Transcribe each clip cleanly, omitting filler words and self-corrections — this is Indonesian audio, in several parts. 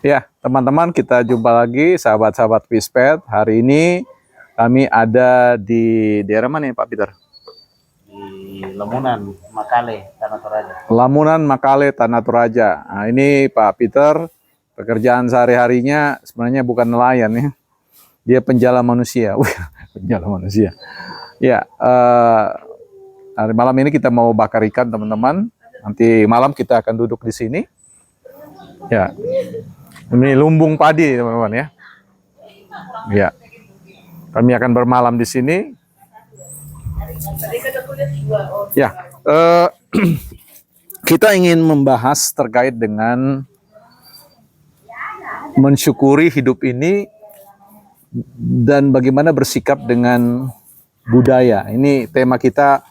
Ya, teman-teman, kita jumpa lagi sahabat-sahabat Fispet. Hari ini kami ada di daerah mana ya Pak Peter? Di Lamunan, Makale, Tanah Toraja. Lamunan, Makale, Tanah Toraja. Nah, ini Pak Peter, pekerjaan sehari-harinya sebenarnya bukan nelayan ya. Dia penjala manusia. Penjala manusia. Ya, hari malam ini kita mau bakar ikan, teman-teman. Nanti malam kita akan duduk di sini. Ya, ini lumbung padi, teman-teman ya. Ya, kami akan bermalam di sini. Ya, kita ingin membahas terkait dengan mensyukuri hidup ini dan bagaimana bersikap dengan budaya. Ini tema kita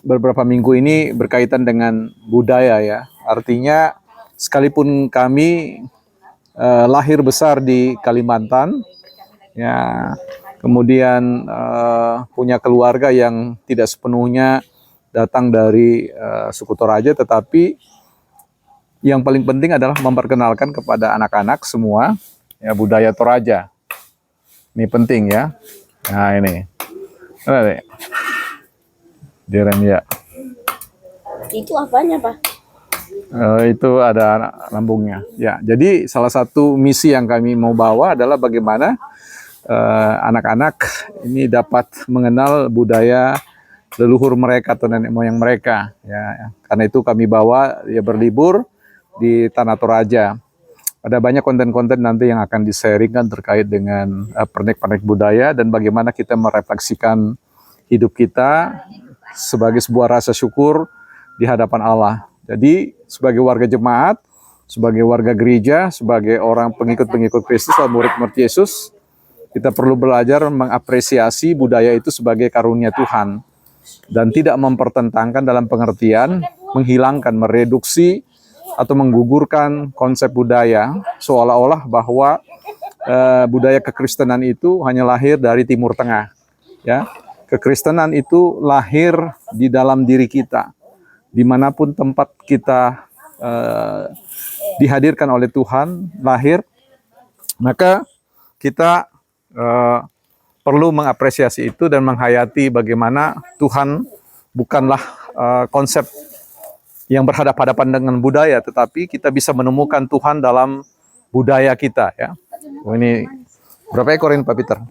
beberapa minggu ini berkaitan dengan budaya ya. Artinya sekalipun kami lahir besar di Kalimantan, ya, kemudian punya keluarga yang tidak sepenuhnya datang dari suku Toraja, tetapi yang paling penting adalah memperkenalkan kepada anak-anak semua ya budaya Toraja. Ini penting ya. Nah ini, ya. Itu apanya, Pak? Itu ada lambungnya. Ya, jadi salah satu misi yang kami mau bawa adalah bagaimana anak-anak ini dapat mengenal budaya leluhur mereka atau nenek moyang mereka. Ya, karena itu kami bawa ya berlibur di Tanah Toraja. Ada banyak konten-konten nanti yang akan di-sharingkan terkait dengan pernik-pernik budaya dan bagaimana kita merefleksikan hidup kita sebagai sebuah rasa syukur di hadapan Allah. Jadi sebagai warga jemaat, sebagai warga gereja, sebagai orang pengikut-pengikut Kristus atau murid-murid Yesus, kita perlu belajar mengapresiasi budaya itu sebagai karunia Tuhan dan tidak mempertentangkan dalam pengertian menghilangkan, mereduksi atau menggugurkan konsep budaya seolah-olah bahwa budaya kekristenan itu hanya lahir dari Timur Tengah. Ya, kekristenan itu lahir di dalam diri kita. Dimanapun tempat kita dihadirkan oleh Tuhan, lahir, maka kita perlu mengapresiasi itu dan menghayati bagaimana Tuhan bukanlah konsep yang berhadapan-hadapan dengan budaya, tetapi kita bisa menemukan Tuhan dalam budaya kita. Ya. Oh, ini berapa ekor ini Pak Peter?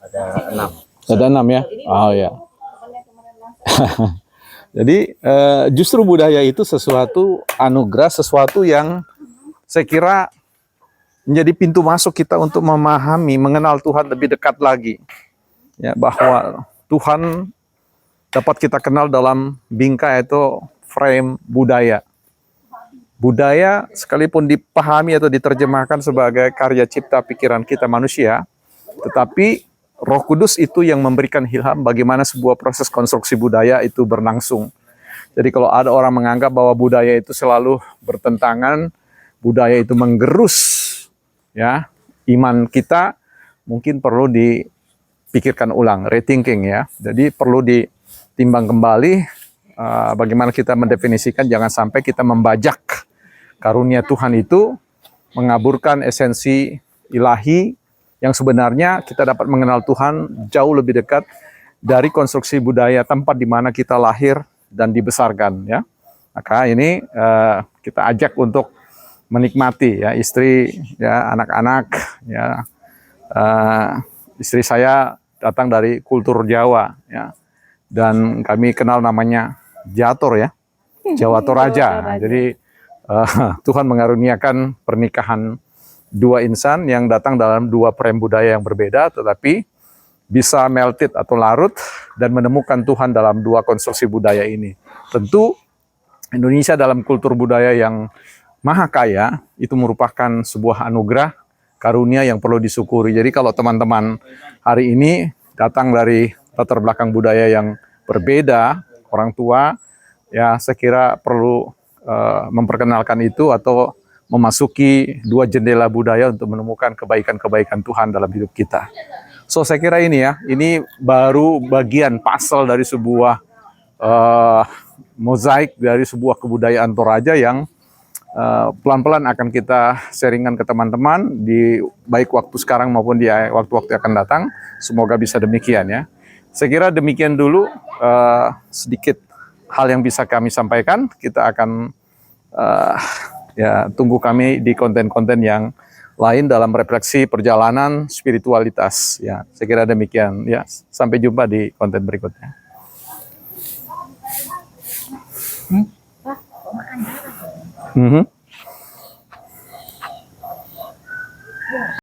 Ada 6. Ada 6 ya? Oh ya. Jadi justru budaya itu sesuatu anugerah, sesuatu yang saya kira menjadi pintu masuk kita untuk memahami, mengenal Tuhan lebih dekat lagi. Ya, bahwa Tuhan dapat kita kenal dalam bingkai itu frame budaya. Budaya sekalipun dipahami atau diterjemahkan sebagai karya cipta pikiran kita manusia, tetapi Roh Kudus itu yang memberikan ilham bagaimana sebuah proses konstruksi budaya itu berlangsung. Jadi kalau ada orang menganggap bahwa budaya itu selalu bertentangan, budaya itu menggerus ya iman kita, mungkin perlu dipikirkan ulang, rethinking ya. Jadi perlu ditimbang kembali bagaimana kita mendefinisikan, jangan sampai kita membajak karunia Tuhan itu, mengaburkan esensi ilahi yang sebenarnya kita dapat mengenal Tuhan jauh lebih dekat dari konstruksi budaya tempat di mana kita lahir dan dibesarkan ya. Maka ini kita ajak untuk menikmati ya, istri ya, anak-anak ya. Istri saya datang dari kultur Jawa ya. Dan kami kenal namanya Jator ya, Jawa Toraja. Nah, jadi Tuhan mengaruniakan pernikahan dua insan yang datang dalam dua frame budaya yang berbeda, tetapi bisa melted atau larut dan menemukan Tuhan dalam dua konstruksi budaya ini. Tentu Indonesia dalam kultur budaya yang maha kaya itu merupakan sebuah anugerah karunia yang perlu disyukuri. Jadi kalau teman-teman hari ini datang dari latar belakang budaya yang berbeda, orang tua ya saya kira perlu memperkenalkan itu atau memasuki dua jendela budaya untuk menemukan kebaikan-kebaikan Tuhan dalam hidup kita. So saya kira ini ya, ini baru bagian pasal dari sebuah mozaik dari sebuah kebudayaan Toraja yang pelan-pelan akan kita sharingkan ke teman-teman di baik waktu sekarang maupun di waktu-waktu yang akan datang. Semoga bisa demikian ya. Saya kira demikian dulu sedikit hal yang bisa kami sampaikan. Kita akan ya tunggu kami di konten-konten yang lain dalam refleksi perjalanan spiritualitas ya. Saya kira demikian ya. Sampai jumpa di konten berikutnya. Mhm.